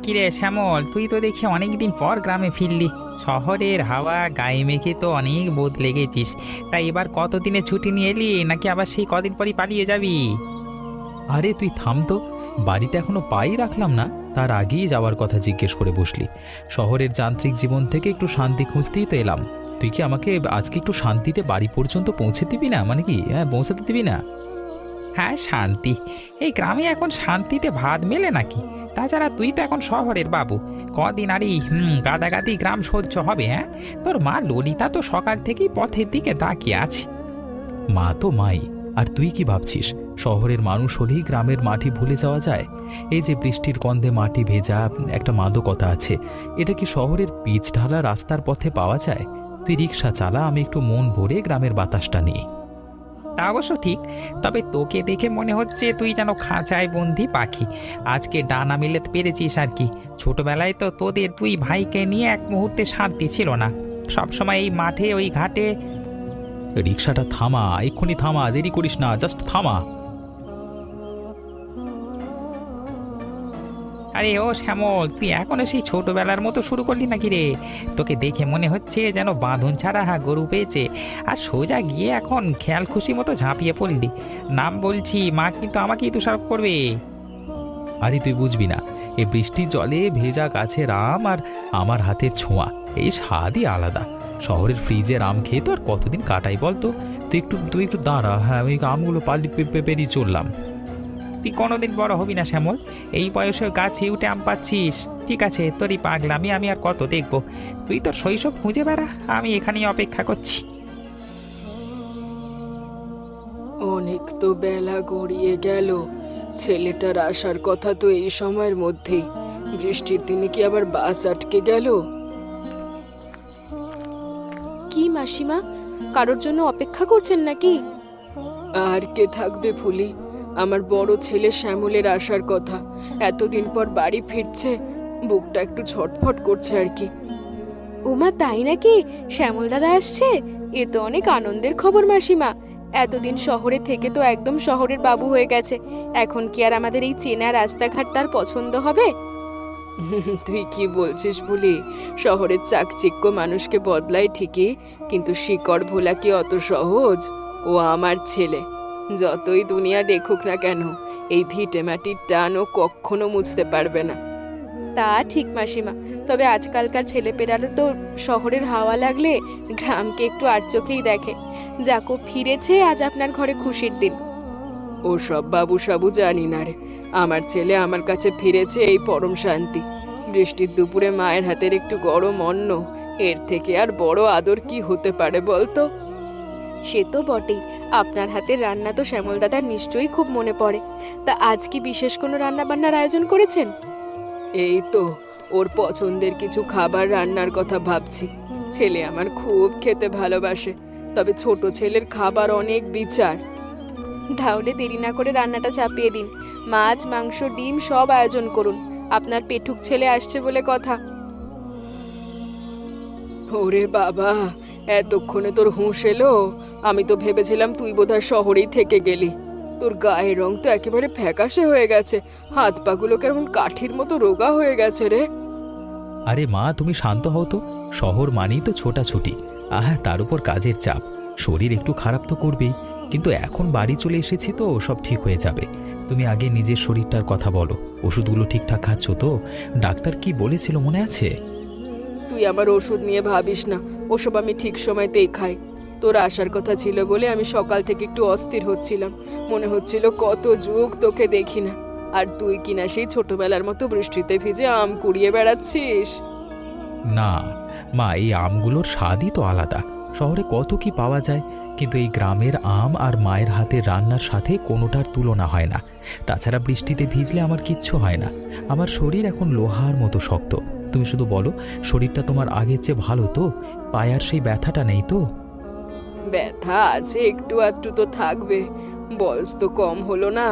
কিরে শ্যামল, তুই তো দেখি অনেকদিন পর গ্রামে ফিরলি। শহরের হাওয়া গায়ে মেখে তো অনেক বদলে গেছিস। তাই এবার কতদিনের ছুটি নিয়ে এলি, নাকি আবার সেই কদিন পরই পালিয়ে যাবি? আরে তুই থাম তো। বাড়িতে এখনো পাই রাখলাম না, তার আগেই যাওয়ার কথা জিজ্ঞেস করে বসলি। শহরের যান্ত্রিক জীবন থেকে একটু শান্তি খুঁজতেই তো এলাম। তুই কি আমাকে আজকে একটু শান্তিতে বাড়ি পর্যন্ত পৌঁছে দিবি না? মানে কি, হ্যাঁ, পৌঁছাতে দিবি না? হ্যাঁ, শান্তি? এই গ্রামে এখন শান্তিতে ভাত মেলে নাকি? তাছাড়া তুই তো এখন শহরের বাবু। কদিন আর এই গাদাগাদি গ্রাম সহ্য হবে? হ্যাঁ, তোর মা ললিতা তো সকাল থেকেই পথের দিকে তাকিয়ে আছে। মা তো মাই। আর তুই কি ভাবছিস শহরের মানুষ হলেই গ্রামের মাটি ভুলে যাওয়া যায়? এই যে বৃষ্টির গন্ধে মাটি ভেজা একটা মাদকতা আছে, এটা কি শহরের পিচ ঢালা রাস্তার পথে পাওয়া যায়? তুই রিক্সা চালা, আমি একটু মন ভরে গ্রামের বাতাসটা নিই। তা অবশ্য ঠিক। তবে তোকে দেখে মনে হচ্ছে তুই যেন খাঁচায় বন্দি পাখি। আজকে ডানা মেলাতে পেরেছিস আর কি। ছোটবেলায় তো তোদের দুই ভাইকে নিয়ে এক মুহূর্তে শান্তি ছিল না। সবসময় এই মাঠে ওই ঘাটে। রিক্সাটা থামা, এক্ষুনি থামা, দেরি করিস না, জাস্ট থামা। আরে ও শ্যামল, তুই এখনো সেই ছোটবেলার মতো শুরু করলি নাকি রে? তোকে দেখে মনে হচ্ছে যেন বাঁধন ছাড়া গরু পেয়েছে। আর সোজা গিয়ে এখন খেয়াল খুশি মতো ঝাঁপিয়ে পড়লি। নাম বলছি, মা কিন্তু আমাকেই দোষারোপ করবে। আরে তুই বুঝবি না, এই বৃষ্টির জলে ভেজা গাছের আম আর আমার হাতের ছোঁয়া, এই স্বাদই আলাদা। শহরের ফ্রিজের আম খেয়ে তো আর কতদিন কাটাই বলতো? তুই একটু দাঁড়া, হ্যাঁ, ওই আমগুলো পাল্লি পেরিয়ে চললাম। তুই কোনোদিন বড় হবি না শ্যামল। এই বয়সে গাছে উঠে আম পাচ্ছিস। ঠিক আছে, তোরই পাগলামি আমি আর কত দেখবো। তুই তোর শৈশব খুঁজে বেড়া, আমি এখানেই অপেক্ষা করছি। অনেক তো বেলা গড়িয়ে গেল। ছেলেটার আসার কথা তো এই সময়ের মধ্যেই। বৃষ্টির দিনে কি আবার বাস আটকে গেল? কি মাসিমা, কারোর জন্য অপেক্ষা করছেন নাকি? আর কে থাকবে ফুলি? আমার বড় ছেলে শ্যামলের আসার কথা। এতদিন পর বাড়ি ফিরছে, বুকটা একটু ছটফট করছে আর কি। ওমা, তাই নাকি? শ্যামল দাদা আসছে? এ তো অনেক আনন্দের খবর মাসিমা। এতদিন শহরে থেকে তো একদম শহরের বাবু হয়ে গেছে। এখন কি আর আমাদের এই চেনা রাস্তাঘাট তার পছন্দ হবে? তুই কি বলছিস ফুলি? শহরের চাকচিক্য মানুষকে বদলায় ঠিকই, কিন্তু শিকড় ভোলা কি অত সহজ? ও আমার ছেলে। যতই দুনিয়া দেখুক না কেন, এই ভিটে মাটির টান ও কখনো মুছতে পারবে না। তা ঠিক মাসিমা। তবে আজকালকার ছেলেপেলেরা তো শহরের হাওয়া লাগলে গ্রামকে একটু আর চোখেই দেখে। যাকো, ফিরেছে, আজ আপনার ঘরে খুশির দিন। ও সব বাবু সাবু জানি না রে। আমার ছেলে আমার কাছে ফিরেছে, এই পরম শান্তি। বৃষ্টির দুপুরে মায়ের হাতের একটু গরম অন্ন, এর থেকে আর বড় আদর কি হতে পারে বলতো? সে তো বটেই। আপনার হাতের রান্না তো শ্যামল দাদার নিশ্চয়ই খুব মনে পড়ে। তা আজ কি বিশেষ কোনো রান্না বান্নার আয়োজন করেছেন? এই তো ওর পছন্দের কিছু খাবার রান্নার কথা ভাবছি। ছেলে আমার খুব খেতে ভালোবাসে, তবে ছোট ছেলের খাবার অনেক বিচার। তাহলে দেরি না করে রান্নাটা চাপিয়ে দিন। মাছ, মাংস, ডিম সব আয়োজন করুন। আপনার পেটুক ছেলে আসছে বলে কথা। ওরে বাবা, এতক্ষণে তোর হুঁশ এলো? আমি তো ভেবেছিলাম তুই বোধহয় শহরেই থেকে গেলি। তোর গায়ের রং তো একেবারে ফ্যাকাশে হয়ে গেছে। হাত পাগুলো কেমন কাঠির মতো রোগা হয়ে গেছে রে। আরে মা, তুমি শান্ত হও তো। শহর মানেই তো ছোটাছুটি, তার উপর কাজের চাপ। শরীর একটু খারাপ তো করবেই, কিন্তু এখন বাড়ি চলে এসেছি তো সব ঠিক হয়ে যাবে। তুমি আগে নিজের শরীরটার কথা বলো। ওষুধগুলো ঠিকঠাক খাচ্ছ তো? ডাক্তার কি বলেছিল মনে আছে? তুই আমার ওষুধ নিয়ে ভাবিস না, ওসব আমি ঠিক সময়তেই খাই। তোর আসার কথা ছিল বলে আমি সকাল থেকে একটু অস্থির হচ্ছিলাম। মনে হচ্ছিল কত যুগ তোকে দেখি না। আর তুই কিনা সেই ছোটবেলার মতো বৃষ্টিতে ভিজে আম কুড়িয়ে বেড়াচ্ছিস। না মা, এই আমগুলোর স্বাদই তো আলাদা। শহরে কত কি পাওয়া যায়, কিন্তু এই গ্রামের আম আর মায়ের হাতের রান্নার সাথে কোনোটার তুলনা হয় না। তাছাড়া বৃষ্টিতে ভিজলে আমার কিচ্ছু হয় না। আমার শরীর এখন লোহার মতো শক্ত। তুমি শুধু বলো, শরীরটা তোমার আগের চেয়ে ভালো তো? পায়ার সেই ব্যথাটা নেই তো? ব্যথা আছে, একটু আধটু তো থাকবে। বয়স তো কম হলো না।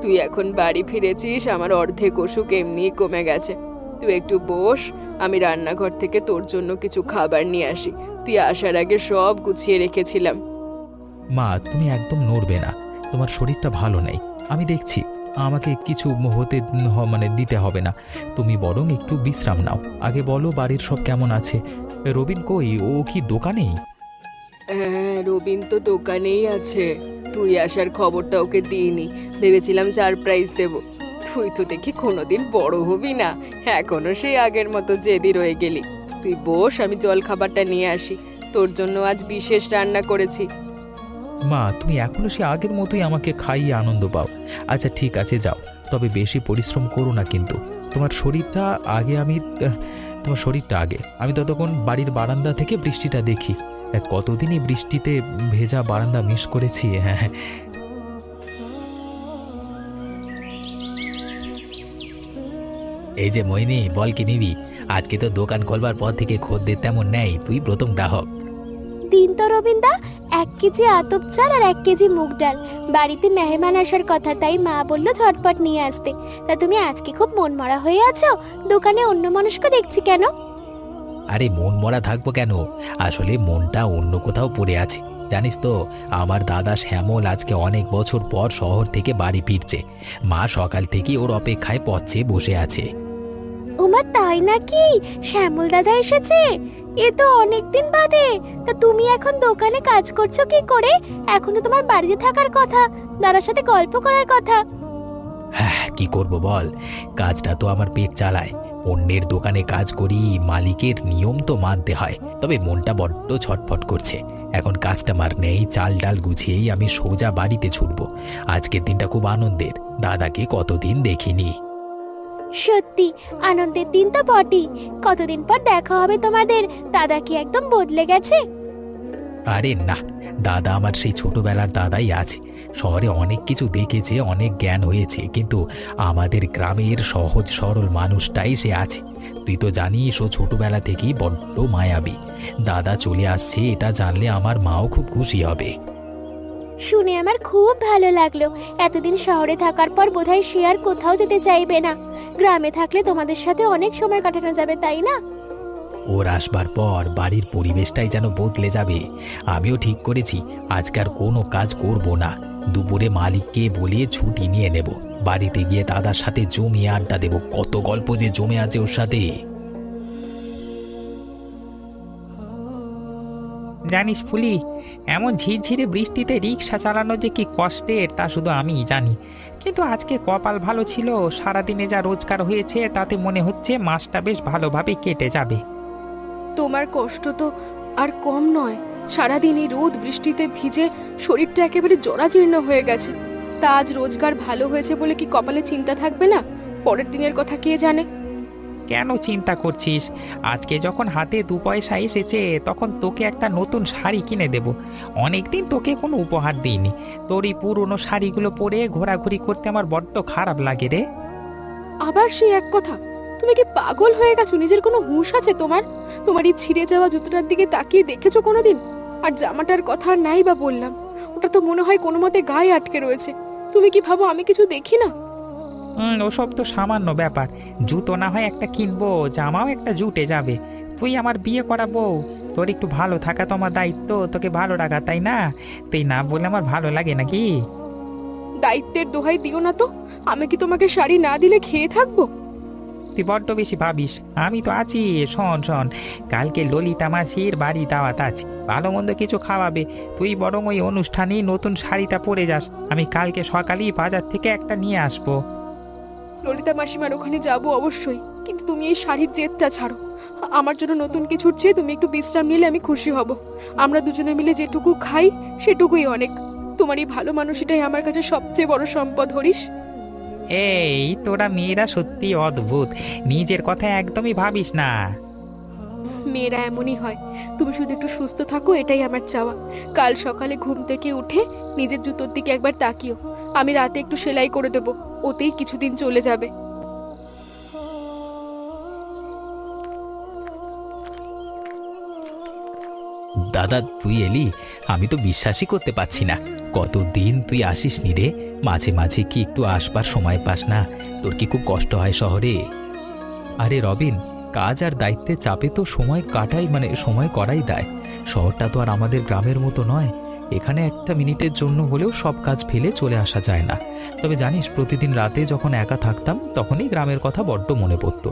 তুই এখন বাড়ি ফিরেছিস, আমার অর্ধেক অসুখ এমনিই কমে গেছে। তুই একটু বস, আমি রান্নাঘর থেকে তোর জন্য কিছু খাবার নিয়ে আসি। তুই আসার আগে সব গুছিয়ে রেখেছিলাম। মা, তুমি একদম নড়বে না। তোমার শরীরটা ভালো নেই, আমি দেখছি। আমাকে কিছু হতে মানে দিতে হবে না। তুমি বরং একটু বিশ্রাম নাও। আগে বলো বাড়ির সব কেমন আছে? রবিন কই, ও কি দোকানেই? হ্যাঁ, রবিন তো দোকানেই আছে। তুই আসার খবরটা ওকে দিইনি, ভেবেছিলাম সারপ্রাইজ দেব। তুই তো দেখি কোনোদিন বড় হবি না, এখনো সেই আগের মতো জেদি রয়ে গেলি। তুই বস, আমি জল খাবারটা নিয়ে আসি। তোর জন্য আজ বিশেষ রান্না করেছি। মা, তুমি এখনো সে আগের মতোই আমাকে খাইয়ে আনন্দ পাও। আচ্ছা ঠিক আছে, যাও। তবে বেশি পরিশ্রম করো না কিন্তু। তোমার শরীরটা আগে আমি তোমার শরীরটা আগে আমি ততক্ষণ বাড়ির বারান্দা থেকে বৃষ্টিটা দেখি। কতদিনই বৃষ্টিতে ভেজা বারান্দা মিস করেছি। হ্যাঁ হ্যাঁ। এই যে মোহিনী, বল কি নিবি? আজকে তো দোকান খোলবার পর থেকে খদ্দের তেমন নেই, তুই প্রথম গ্রাহক। দিন তো রবিন্দা, 1 কেজি আতপ চাল আর 1 কেজি মুগ ডাল। বাড়িতে মেহমান আসার কথা, তাই মা বললো ঝটপট নিয়ে আসতে। তা তুমি আজকে খুব মনমরা হয়ে আছো, দোকানে অন্য মানুষকে দেখছি কেন? আরে মন মরা থাকবো কেন? আসলে মনটা অন্য কোথাও পড়ে আছে। জানিস তো, আমার দাদা শ্যামল আজকে অনেক বছর পর শহর থেকে বাড়ি ফিরছে। মা সকাল থেকে ওর অপেক্ষায় পথ চেয়ে বসে আছে। ওমা, তাই নাকি? শ্যামল দাদা এসেছে? এ তো অনেকদিন বাদে। তা তুমি এখন দোকানে কাজ করছো কি করে? এখন তো তোমার বাড়িতে থাকার কথা, দাদার সাথে গল্প করার কথা। হ্যাঁ, কি করব বল, কাজটা তো আমার পেট চালায়। অন্যের দোকানে কাজ করি, মালিকের নিয়ম তো মানতে হয়। তবে মনটা বড্ড ছটফট করছে। এখন কাস্টমার নেই, চাল ডাল গুছিয়েই আমি সোজা বাড়িতে ছুটবো। আজকের দিনটা খুব আনন্দের, দাদাকে কতদিন দেখিনি। সত্যি আনন্দের দিন তো বটেই। কতদিন পর দেখা হবে তোমাদের। দাদা কি একদম বদলে গেছে? আরে না, দাদা আমার সেই ছোটবেলার দাদাই আছে। শহরে অনেক কিছু দেখেছে, অনেক জ্ঞান হয়েছে, কিন্তু আমাদের গ্রামের সহজ সরল মানুষটাই সে আছে। তুই তো জানিস ও ছোটবেলা থেকেই বড্ড মায়াবী। দাদা চলে আসছে এটা জানলে আমার মাও খুব খুশি হবে। শুনে আমার খুব ভালো লাগলো। এতদিন শহরে থাকার পর বোধহয় সে আর কোথাও যেতে চাইবে না। গ্রামে থাকলে তোমাদের সাথে অনেক সময় কাটানো যাবে, তাই না? ওর আসবার পর বাড়ির পরিবেশটাই যেন বদলে যাবে। আমিও ঠিক করেছি আজকাল কোনো কাজ করব না। দুপুরে মালিককে বলে ছুটি নিয়ে নেব। বাড়িতে গিয়ে দাদার সাথে জমিয়ে আড্ডা দেব। কত গল্প যে জমে আছে ওর সাথে। জানিস ফুলি, এমন ঝিরঝিরে বৃষ্টিতে রিক্সা চালানো যে কি কষ্টের তা শুধু আমিই জানি। কিন্তু আজকে কপাল ভালো ছিল, সারাদিনে যা রোজগার হয়েছে তাতে মনে হচ্ছে মাসটা বেশ ভালোভাবে কেটে যাবে। তোমার কষ্ট তো আর কম নয়। সারাদিন এই রোদ বৃষ্টিতে ভিজে শরীরটা একেবারে জরাজীর্ণ হয়ে গেছে। তা আজ রোজগার ভালো হয়েছে বলে কি কপালে চিন্তা থাকবে না? পরের দিনের কথা কে জানে? কেন চিন্তা করছিস? আজকে যখন হাতে 2 পয়সা এসেছে তখন তোকে একটা নতুন শাড়ি কিনে দেব। অনেকদিন তোকে কোনো উপহার দিইনি। তোর এই পুরনো শাড়িগুলো পরে ঘোরাঘুরি করতে আমার বড্ড খারাপ লাগে রে। আবার সেই এক কথা। তুমি কি পাগল হয়ে গেছো? নিজের কোনো হুঁশ আছে তোমার? তোমার এই ছিঁড়ে যাওয়া জুতোটার দিকে তাকিয়ে দেখেছো কোনোদিন? আর জামাটার কথা আর নাই বা বললাম, ওটা তো মনে হয় কোনো মতে গায়ে আটকে রয়েছে। তুমি কি ভাবো আমি কিছু দেখি না? ওসব তো সামান্য ব্যাপার। জুতো না হয় একটা কিনবো, জামাও একটা জুটে যাবে। তুই আমার বিয়ে করা বউ, তোর একটু ভালো থাকা তো আমার দায়িত্ব, তোকে ভালো রাখা, তাই না? তুই না বলে আমার ভালো লাগে নাকি? দায়িত্বের দোহাই দিও না তো। আমি কি তোমাকে শাড়ি না দিলে খেয়ে থাকবো? তুই বড্ড বেশি ভাবিস। আমি তো আছি। শোন শোন, কালকে ললিতা মাসির বাড়ি দাওয়াত আছে, ভালো মন্দ কিছু খাওয়াবে। তুই বরং ওই অনুষ্ঠানেই নতুন শাড়িটা পরে যাস। আমি কালকে সকালেই বাজার থেকে একটা নিয়ে আসবো। ললিতা মাসিমার ওখানে যাবো অবশ্যই, কিন্তু তুমি এই শাড়ির জেদটা ছাড়ো। আমার জন্য নতুন কিছুর চেয়ে তুমি একটু বিশ্রাম নিলে আমি খুশি হব। আমরা দুজনে মিলে যেটুকু খাই সেটুকুই অনেক। তোমার এই ভালো মানুষটাই আমার কাছে সবচেয়ে বড় সম্পদ, হরিশ। এই তোরা মেয়েরা সত্যি অদ্ভুত, নিজের কথা একদমই ভাবিস না। মেয়েরা এমনই হয়। তুমি শুধু একটু সুস্থ থাকো, এটাই আমার চাওয়া। কাল সকালে ঘুম থেকে উঠে নিজের জুতোর দিকে একবার তাকিও। আমি রাতে একটু সেলাই করে দেবো, ওতেই কিছুদিন চলে যাবে। দাদা তুই এলি, আমি তো বিশ্বাসই করতে পারছি না। কতদিন তুই আসিস নি রে। মাঝে মাঝে কি একটু আসবার সময় পাস না? তোর কি খুব কষ্ট হয় শহরে? আরে রবিন, কাজ আর দায়িত্বের চাপে তো সময় কাটাই সময় করাই দেয়। শহরটা তো আর আমাদের গ্রামের মতো নয়। এখানে একটা মিনিটের জন্য হলেও সব কাজ ফেলে চলে আসা যায় না। তবে জানিস, প্রতিদিন রাতে যখন একা থাকতাম তখনই গ্রামের কথা বড্ড মনে পড়তো।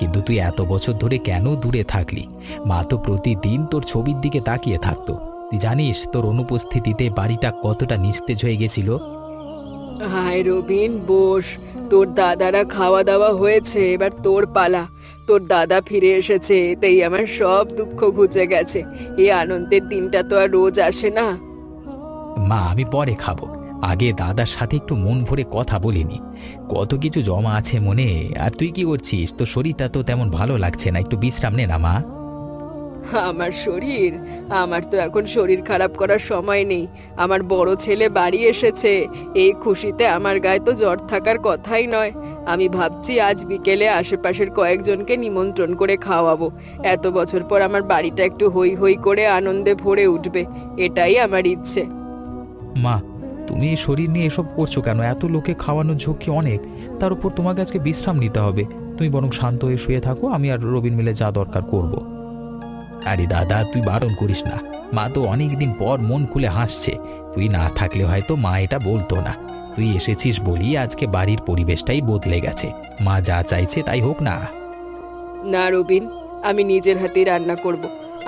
কিন্তু তুই এত বছর ধরে কেন দূরে থাকলি? মা তো প্রতিদিন তোর ছবির দিকে তাকিয়ে থাকতো। তুই জানিস তোর অনুপস্থিতিতে বাড়িটা কতটা নিস্তেজ হয়ে গেছিল? হায় রবিন, বস। তোর দাদারা খাওয়া দাওয়া হয়েছে, এবার তোর পালা। তোর দাদা ফিরে এসেছে, এতেই আমার সব দুঃখ ঘুচে গেছে। এই আনন্দের দিনটা তো আর রোজ আসে না। মা, আমি পরে খাবো। আগে দাদার সাথে একটু মন ভরে কথা বলিনি। কত কিছু জমা আছে মনে। আর তুই কি করছিস? তোর শরীরটা তো তেমন ভালো লাগছে না, একটু বিশ্রাম নে না মা। আমার শরীর? আমার তো এখন শরীর খারাপ করার সময় নেই। আমার বড় ছেলে বাড়ি এসেছে, এই খুশিতে আমার গায়ে তো জ্বর থাকার কথাই নয়। আমি ভাবছি আজ বিকেলে আশেপাশের কয়েকজনকে নিমন্ত্রণ করে খাওয়াবো। এত বছর পর আমার বাড়িটা একটু হই হই করে আনন্দে ভরে উঠবে, এটাই আমার ইচ্ছে। মা, তুমি এই শরীর নিয়ে এসব করছো কেন? এত লোকে খাওয়ানোর ঝুঁকি অনেক, তার উপর তোমাকে আজকে বিশ্রাম নিতে হবে। তুমি বরং শান্ত হয়ে শুয়ে থাকো, আমি আর রবিন মিলে যা দরকার করব। আরে দাদা, তুই বারণ করিস না। মা তো অনেকদিন পর মন খুলে হাসছে। তুই না থাকলে হয়তো মা এটা বলতো না। তুই এসেছিস বলি আজকে বাড়ির পরিবেশটাই বদলে গেছে। মা যা চাইছে তাই হোক না। না রবিন, আমি নিজের হাতেই রান্না করব।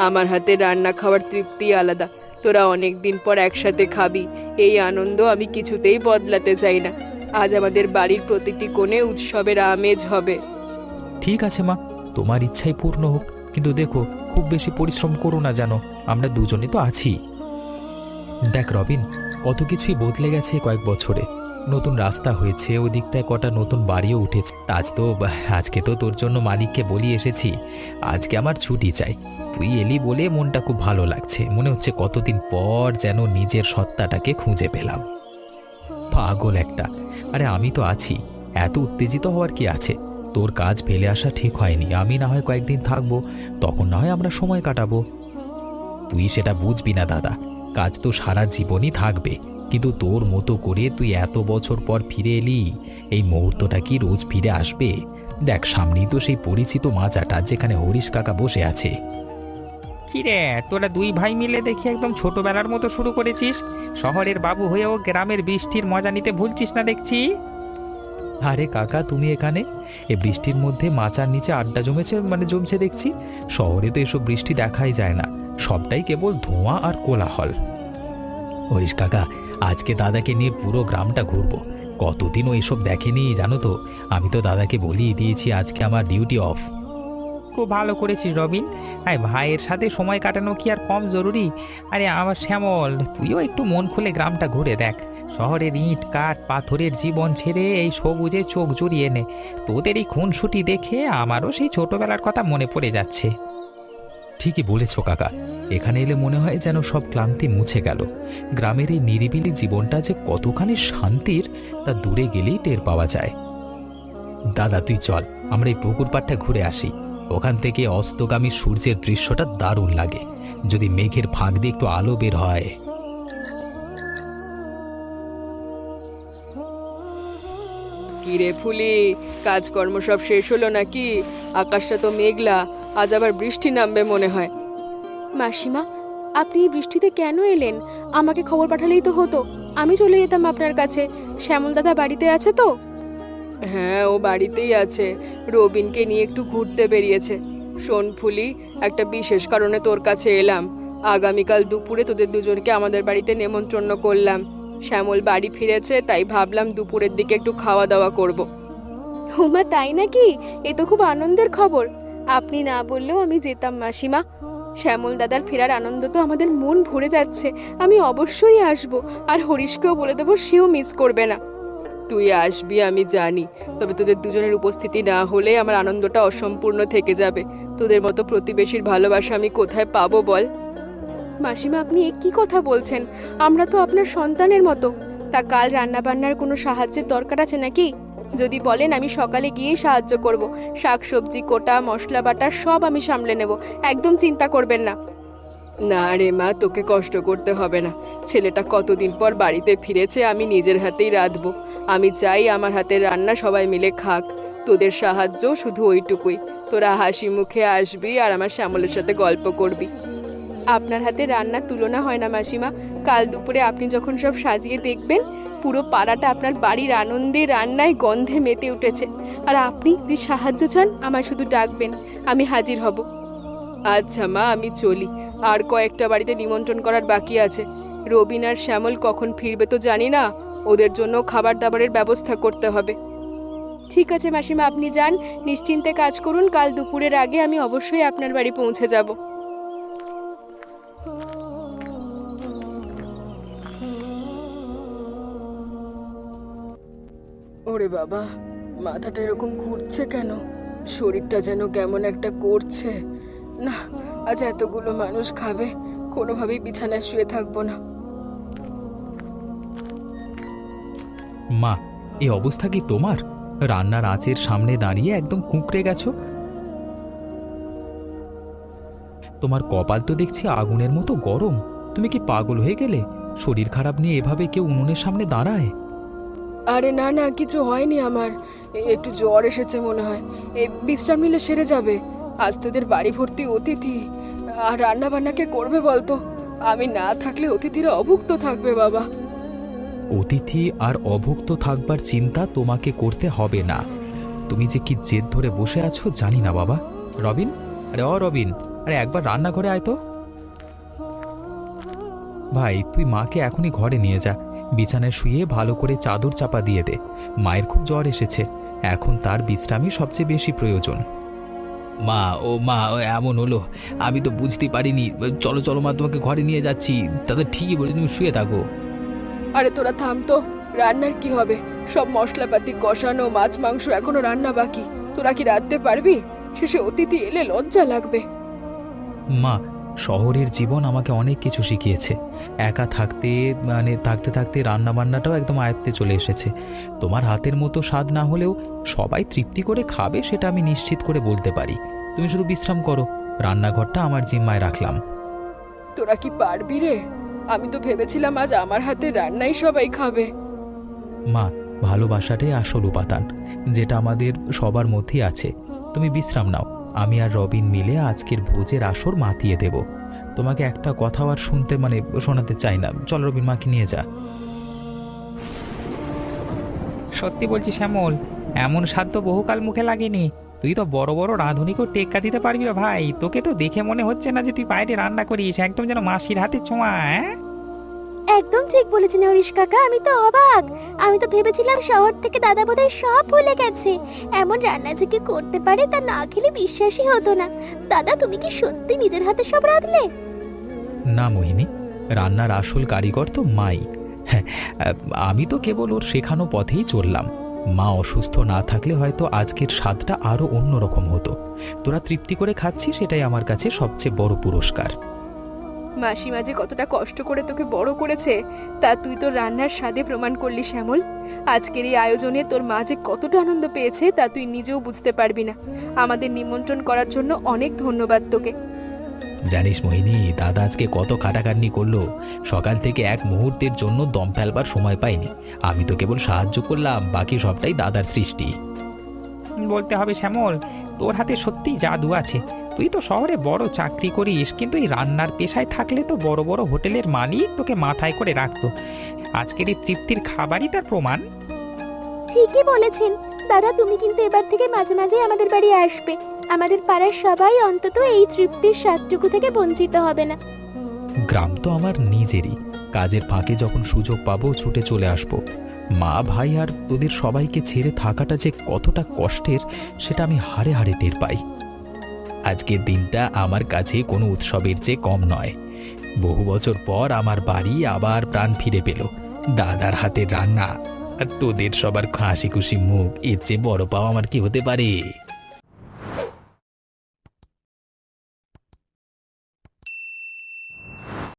আমার হাতে রান্না খাওয়ার তৃপ্তি আলাদা। তোরা অনেক দিন পর একসাথে খাবি, এই আনন্দ আমি কিছুতেই বদলাতে চাই না। আজ আমাদের বাড়ির প্রতিটি কোণে উৎসবের আমেজ হবে। ঠিক আছে মা, তোমার ইচ্ছাই পূর্ণ হোক। কিন্তু দেখো, খুব বেশি পরিশ্রম করো না যেন। আমরা দুজনে তো আছি। দেখ রবিন, কত কিছুই বদলে গেছে কয়েক বছরে। নতুন রাস্তা হয়েছে, ওই দিকটায় কটা নতুন বাড়িও উঠেছে। আজকে তো তোর জন্য মালিককে বলি এসেছি, আজকে আমার ছুটি চাই। তুই এলি বলে মনটা খুব ভালো লাগছে। মনে হচ্ছে কতদিন পর যেন নিজের সত্তাটাকে খুঁজে পেলাম। পাগল একটা। আরে আমি তো আছি, এত উত্তেজিত হওয়ার কি আছে? তোর কাজ ফেলে আসা ঠিক হয়নি। আমি না হয় কয়েকদিন থাকবো, তখন না হয় আমরা সময় কাটাবো। তুই সেটা বুঝবি না দাদা। কাজ তো সারা জীবনই থাকবে, কিন্তু তোর মতো করে তুই এত বছর পর ফিরে এলি। এই মুহূর্তটা কি রোজ ফিরে আসবে? দেখ, সামনেই তো সেই পরিচিত মাচাটা যেখানে হরিশ কাকা বসে আছে। কিরে, তোরা দুই ভাই মিলে দেখি একদম ছোটবেলার মতো শুরু করেছিস। শহরের বাবু হয়েও গ্রামের বৃষ্টির মজা নিতে ভুলছিস না দেখছি। আরে কাকা, তুমি এখানে? এই বৃষ্টির মধ্যে মাচার নিচে আড্ডা জমছে দেখছি। শহরে তো এসব বৃষ্টি দেখাই যায় না, সবটাই কেবল ধোঁয়া আর কোলাহল। হরিশ কাকা, আজকে দাদাকে নিয়ে পুরো গ্রামটা ঘুরবো। কতদিনও এসব দেখেনি জানো তো। আমি তো দাদাকে বলিয়ে দিয়েছি আজকে আমার ডিউটি অফ। খুব ভালো করেছিস রবিন। আরে ভাইয়ের সাথে সময় কাটানো কি আর কম জরুরি? আরে আমার শ্যামল, তুইও একটু মন খুলে গ্রামটা ঘুরে দেখ। শহরের ইট কাঠ পাথরের জীবন ছেড়ে এই সবুজে চোখ জুড়িয়ে নে। তোদের এই খুনসুটি দেখে আমারও সেই ছোটবেলার কথা মনে পড়ে যাচ্ছে। ঠিকই বলেছ কাকা, এখানে এলে মনে হয় যেন সব ক্লান্তি মুছে গেল। গ্রামের এই নিরিবিলি জীবনটা যে কতখানি শান্তির, তা দূরে গেলেই টের পাওয়া যায়। দাদা তুই চল, আমরা এই পুকুর পাড়টা ঘুরে আসি। ওখান থেকে অস্তগামী সূর্যের দৃশ্যটা দারুণ লাগে, যদি মেঘের ফাঁক দিয়ে একটু আলো বের হয়। কিরে ফুলি, কাজকর্ম সব শেষ হলো নাকি? আকাশটা তো মেঘলা, আজ আবার বৃষ্টি নামবে মনে হয়। মাসিমা, আপনি এই বৃষ্টিতে কেন এলেন? আমাকে খবর পাঠালেই তো হতো, আমি চলে যেতাম আপনার কাছে। শ্যামল দাদা বাড়িতে আছে তো? হ্যাঁ, ও বাড়িতেই আছে। রবিনকে নিয়ে একটু ঘুরতে বেরিয়েছে। শোন ফুলি, একটা বিশেষ কারণে তোর কাছে এলাম। আগামীকাল দুপুরে তোদের দুজনকে আমাদের বাড়িতে নেমন্তন্ন করলাম। শ্যামল বাড়ি ফিরেছে, তাই ভাবলাম দুপুরের দিকে একটু খাওয়া দাওয়া করব। হুমা, তাই নাকি? এ তো খুব আনন্দের খবর। আপনি না বললেও আমি যেতাম মাসিমা। শ্যামল দাদার ফেরার আনন্দ তো আমাদের মন ভরে যাচ্ছে। আমি অবশ্যই আসব, আর হরিশকেও বলে দেবো, সেও মিস করবে না। তুই আসবি আমি জানি, তবে তোদের দুজনের উপস্থিতি না হলে আমার আনন্দটা অসম্পূর্ণ থেকে যাবে। তোদের মতো প্রতিবেশীর ভালোবাসা আমি কোথায় পাবো বল? মাসিমা, আপনি এ কি কথা বলছেন? আমরা তো আপনার সন্তানের মতো। তা কাল রান্নাবান্নার কোনো সাহায্যের দরকার আছে নাকি? যদি বলেন আমি সকালে গিয়েই সাহায্য করব। শাকসবজি কোটা, মশলা বাটা সব আমি সামলে নেব, একদম চিন্তা করবেন না। না রে মা, তোকে কষ্ট করতে হবে না। ছেলেটা কতদিন পর বাড়িতে ফিরেছে, আমি নিজের হাতেই রাঁধবো। আমি চাই আমার হাতের রান্না সবাই মিলে খাক। তোদের সাহায্য শুধু ওইটুকুই। তোরা হাসি মুখে আসবি আর আমার শ্যামলের সাথে গল্প করবি। আপনার হাতে রান্নার তুলনা হয় না মাসিমা। কাল দুপুরে আপনি যখন সব সাজিয়ে দেখবেন, পুরো পাড়াটা আপনার বাড়ির আনন্দে রান্নায় গন্ধে মেতে উঠেছে। আর আপনি যদি সাহায্য চান আমায় শুধু ডাকবেন, আমি হাজির হব। আচ্ছা মা, আমি চলি। আর কয়েকটা বাড়িতে নিমন্ত্রণ করার বাকি আছে। রবিন আর শ্যামল কখন ফিরবে তো জানি না, ওদের জন্য খাবার দাবারের ব্যবস্থা করতে হবে। ঠিক আছে মাসিমা, আপনি যান, নিশ্চিন্তে কাজ করুন। কাল দুপুরের আগে আমি অবশ্যই আপনার বাড়ি পৌঁছে যাব। ওরে বাবা, মাথাটা এরকম ঘুরছে কেন? শরীরটা যেন কেমন একটা করছে। না, আজ এতগুলো মানুষ খাবে, কোনোভাবেই বিছানায় শুয়ে থাকবো না। মা, এই অবস্থা কি তোমার? রান্নার আঁচের সামনে দাঁড়িয়ে একদম কুঁকড়ে গেছো। তোমার কপাল তো দেখছি আগুনের মতো গরম। তুমি কি পাগল হয়ে গেলে? শরীর খারাপ নিয়ে এভাবে কেউ উনুনের সামনে দাঁড়ায়? আরে না না, কিছু হয়নি আমার। একটু জ্বর এসেছে মনে হয়। বিশ্রাম নিলে সেরে যাবে। আজ তোদের বাড়ি ভর্তি অতিথি, আর রান্না বান্না কে করবে বলতো? আমি না থাকলে অতিথিরা অভুক্ত থাকবে বাবা। অতিথি আর অভুক্ত থাকবার চিন্তা তোমাকে করতে হবে না। তুমি যে কি জেদ ধরে বসে আছো জানি না বাবা। রবিন, আরে রবিন, আরে একবার রান্নাঘরে আয় তো। ভাই, তুই মাকে এখনই ঘরে নিয়ে যা। বিছানায় শুয়ে ভালো করে চাদর চাপা দিয়ে দে। মায়ের খুব জ্বর এসেছে, এখন তার বিশ্রামই সবচেয়ে বেশি প্রয়োজন। মা, ও এমন হলো, আমি তো বুঝতে পারিনি। চলো চলো মা, তোমাকে ঘরে নিয়ে যাচ্ছি। তাতে ঠিকই বলে, তুমি শুয়ে থাকো। আরে তোরা থাম তো, রান্নার কি হবে? সব মশলাপাতি কষানো, মাছ মাংস এখনো রান্না বাকি। তোরা কি রাঁধতে পারবি? শেষে অতিথি এলে লজ্জা লাগবে। মা, শহরের জীবন আমাকে অনেক কিছু শিখিয়েছে। একা থাকতে থাকতে থাকতে রান্নাবান্নাটাও একদম আয়ত্তে চলে এসেছে। তোমার হাতের মতো স্বাদ না হলেও সবাই তৃপ্তি করে খাবে, সেটা আমি নিশ্চিত করে বলতে পারি। তুমি শুধু বিশ্রাম করো, রান্নাঘরটা আমার জিম্মায় রাখলাম। তোরা কি পারবি রে? আমি তো ভেবেছিলাম আজ আমার হাতে রান্নাই সবাই খাবে। মা, ভালোবাসাটাই আসল উপাদান, যেটা আমাদের সবার মধ্যেই আছে। তুমি বিশ্রাম নাও, আমি আর রবিন মিলে আজকের ভোজের আসর মাতিয়ে দেব। তোমাকে একটা কথাও আর শোনাতে চাই না। চল রবিন, মাকে নিয়ে যা। সত্যি বলছি শ্যামল, এমন স্বাদ তো বহুকাল মুখে লাগেনি। তুই তো বড় বড় রাঁধুনিকেও টেক্কা দিতে পারবি রে ভাই। তোকে তো দেখে মনে হচ্ছে না যে তুই বাইরে রান্না করিস, একদম যেন মাসির হাতে ছোঁয়া। একদম ঠিক বলেছেন হরিশ কাকা, আমি তো অবাক। আমি তো ভেবেছিলাম শহর থেকে দাদা বোধহয় সব ভুলে গেছে। এমন রান্না যে কি করতে পারে তা না খেলে বিশ্বাসই হতো না। দাদা, তুমি কি সত্যি নিজের হাতে সব রাঁধলে? না মোহিনী, রান্নার আসল কারিগর তো মাই। হ্যাঁ, আমি তো কেবল ওর শেখানো পথেই চললাম। মা অসুস্থ না থাকলে হয়তো আজকের স্বাদটা আরো অন্যরকম হতো। তোরা তৃপ্তি করে খাচ্ছিস, সেটাই আমার কাছে সবচেয়ে বড় পুরস্কার। মাসিমা যে কতটা কষ্ট করে তোকে বড় করেছে তা তুই তোর রান্নার স্বাদে প্রমাণ করলি শ্যামল। আজকের এই আয়োজনে তোর মা যে কতটা আনন্দ পেয়েছে তা তুই নিজেও বুঝতে পারবি না। আমাদের নিমন্ত্রণ করার জন্য অনেক ধন্যবাদ তোকে। জানিস মোহিনী, দাদা আজকে কত খাটাখাটনি করলো। সকাল থেকে এক মুহূর্তের জন্য দম ফেলবার সময় পাইনি। আমি তো কেবল সাহায্য করলাম, বাকি সবটাই দাদার সৃষ্টি। বলতে হবে শ্যামল, তোর হাতে সত্যিই জাদু আছে। তুই তো শহরে বড় চাকরি করিস, কিন্তু এই রান্নার পেশায় থাকলে তো বড় বড় হোটেলের মালিক তোকে মাথায় করে রাখতো। আজকের এই তৃপ্তির খাবারই তার প্রমাণ। ঠিকই বলেছেন দাদা, তুমি কিন্তু এবার থেকে মাঝে মাঝে আমাদের বাড়ি আসবে। আমাদের পাড়ার সবাই অন্তত এই তৃপ্তির স্বাদটুকু থেকে বঞ্চিত হবে না। গ্রাম তো আমার নিজেরই। কাজের ফাঁকে যখন সুযোগ পাবো ছুটে চলে আসব। মা, ভাই আর তোদের সবাইকে ছেড়ে থাকাটা যে কতটা কষ্টের, সেটা আমি হাড়ে হাড়ে টের পাই। আজকের দিনটা আমার কাছে কোনো উৎসবের চেয়ে কম নয়। বহু বছর পর আমার বাড়ি আবার প্রাণ ফিরে পেল। দাদার হাতের রান্না আর তোদের সবার হাসি খুশি মুখ, এর চেয়ে বড় পাওয়া আমার কি হতে পারে?